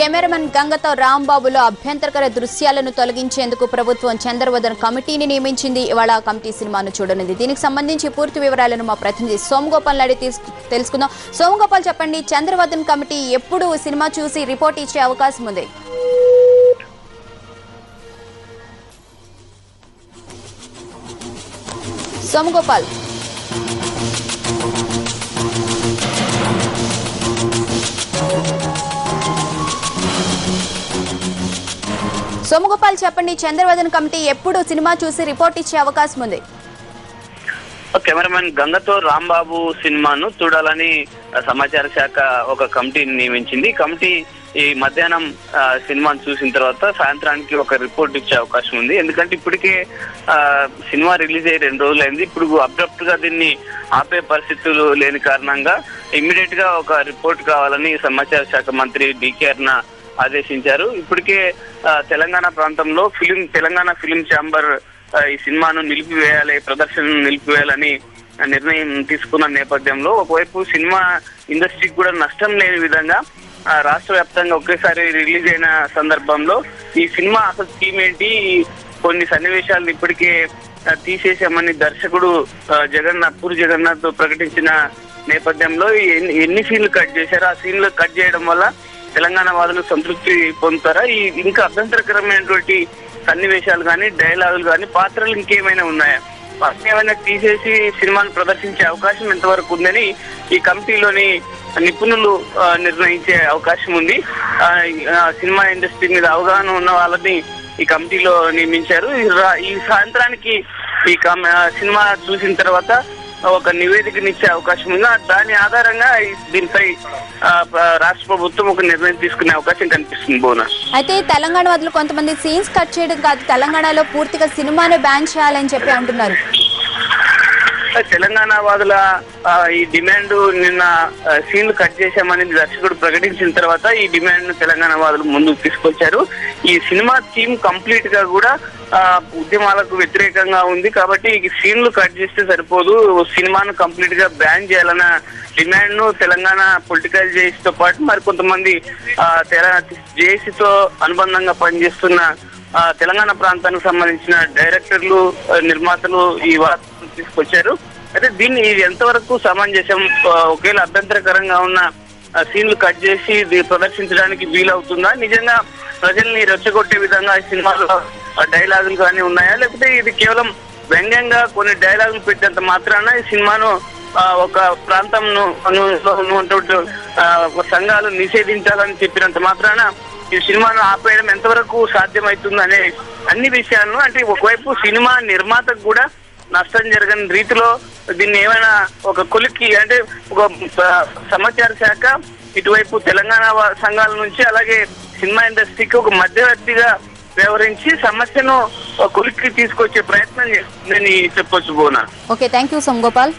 Cameraman గంగతో రాంబాబులో అభ్యంతరకర దృశ్యాలను తొలగించేందుకు ప్రభుత్వం చంద్రవదన్ కమిటీని నియమించింది. ఇవాళ కమిటీ సినిమాను చూడనుంది. దీనికి సంబంధించి పూర్తి వివరాలను మా ప్రతినిధి సోమగోపాల్ అడిగి తెలుసుకుందాం. సోమగోపాల్, చెప్పండి, చంద్రవదన్ కమిటీ ఎప్పుడు సినిమా చూసి రిపోర్ట్ ఇచ్చే అవకాశం ఉంది? సోమగోపాల్, చెప్పండి, చంద్రవదన్ కమిటీ ఎప్పుడు సినిమా చూసి రిపోర్ట్ ఇచ్చే అవకాశం ఉంది? కెమెరామెన్ గంగతో రాంబాబు సినిమాను చూడాలని సమాచార శాఖ ఒక కమిటీని నియమించింది. కమిటీ ఈ మధ్యాహ్నం సినిమాను చూసిన తర్వాత సాయంత్రానికి ఒక రిపోర్ట్ ఇచ్చే అవకాశం ఉంది. ఎందుకంటే ఇప్పటికే సినిమా రిలీజ్ అయ్యి 2 రోజులైంది. ఇప్పుడు అబ్రప్ట్ గా దీన్ని ఆపే పరిస్థితులు లేని కారణంగా ఇమ్మీడియట్ గా ఒక రిపోర్ట్ కావాలని సమాచార శాఖ మంత్రి డికే అరుణ ఆదేశించారు. ఇప్పటికే తెలంగాణ ప్రాంతంలో తెలంగాణ ఫిలిం ఛాంబర్ ఈ సినిమాను నిలిపివేయాలి, ప్రదర్శనను నిలిపివేయాలని నిర్ణయం తీసుకున్న నేపథ్యంలో ఒకవైపు సినిమా ఇండస్ట్రీకి కూడా నష్టం లేని విధంగా రాష్ట్ర వ్యాప్తంగా ఒకేసారి రిలీజ్ అయిన సందర్భంలో ఈ సినిమా అసలు థీమ్ ఏంటి, కొన్ని సన్నివేశాలను ఇప్పటికే తీసేసామని దర్శకుడు పూరి జగన్నాథ్ ప్రకటించిన నేపథ్యంలో ఎన్ని సీన్లు కట్ చేశారో ఆ సీన్లు కట్ చేయడం వల్ల తెలంగాణ వాదులు సంతృప్తి పొందుతారా, ఇంకా అభ్యంతరకరమైనటువంటి సన్నివేశాలు కానీ, డైలాగులు కానీ, పాత్రలు ఇంకేమైనా ఉన్నాయా, ఏమైనా తీసేసి సినిమాను ప్రదర్శించే అవకాశం ఎంతవరకు ఉందని ఈ కమిటీలోని నిపుణులు నిర్ణయించే అవకాశం ఉంది. సినిమా ఇండస్ట్రీ మీద అవగాహన ఉన్న వాళ్ళని ఈ కమిటీలో నియమించారు. ఈ సాయంత్రానికి ఈ సినిమా చూసిన తర్వాత ఒక నివేదికనిచ్చే అవకాశం ఉంది. దాని ఆధారంగా దీనిపై రాష్ట్ర ప్రభుత్వం ఒక నిర్ణయం తీసుకునే అవకాశం కనిపిస్తుంది. బోనా, అయితే తెలంగాణ వాదులు కొంతమంది సీన్స్ కట్ చేయడం కాదు, తెలంగాణలో పూర్తిగా సినిమానే బ్యాన్ చేయాలని చెప్పి అంటున్నారు. తెలంగాణ వాదుల ఈ డిమాండ్ నిన్న సీన్లు కట్ చేశామని దర్శకుడు ప్రకటించిన తర్వాత ఈ డిమాండ్ ను తెలంగాణ వాదులు ముందుకు తీసుకొచ్చారు. ఈ సినిమా థీమ్ కంప్లీట్ గా కూడా ఉద్యమాలకు వ్యతిరేకంగా ఉంది కాబట్టి ఈ సీన్లు కట్ చేస్తే సరిపోదు, సినిమాను కంప్లీట్ గా బ్యాన్ చేయాలన్న డిమాండ్ ను తెలంగాణ పొలిటికల్ జేఏసీతో పాటు మరి కొంతమంది జేఏసీతో అనుబంధంగా పనిచేస్తున్న తెలంగాణ ప్రాంతానికి సంబంధించిన డైరెక్టర్లు, నిర్మాతలు ఈ వార్తను తీసుకొచ్చారు. అయితే దీన్ని ఎంతవరకు సమంజసం, ఒకవేళ అభ్యంతరకరంగా ఉన్న సీన్లు కట్ చేసి ప్రదర్శించడానికి వీలవుతుందా, నిజంగా ప్రజల్ని రెచ్చగొట్టే విధంగా ఈ సినిమాలో డైలాగులు కానీ ఉన్నాయా, లేకపోతే ఇది కేవలం వ్యంగ్యంగా కొన్ని డైలాగులు పెట్టినంత మాత్రాన ఈ సినిమాను ఒక ప్రాంతం సంఘాలు నిషేధించాలని చెప్పినంత మాత్రాన ఈ సినిమాను ఆపేయడం ఎంతవరకు సాధ్యమవుతుందనే అన్ని విషయాలను, అంటే ఒకవైపు సినిమా నిర్మాతకు కూడా నష్టం జరగని రీతిలో దీన్ని ఏమైనా ఒక కొలిక్కి, అంటే ఒక సమాచార శాఖ ఇటువైపు తెలంగాణ సంఘాల నుంచి అలాగే సినిమా ఇండస్ట్రీకి ఒక మధ్యవర్తిగా వ్యవహరించి సమస్యను కొలిక్కి తీసుకొచ్చే ప్రయత్నం చేస్తుందని చెప్పొచ్చు. బోనా. Okay, thank you Somagopal.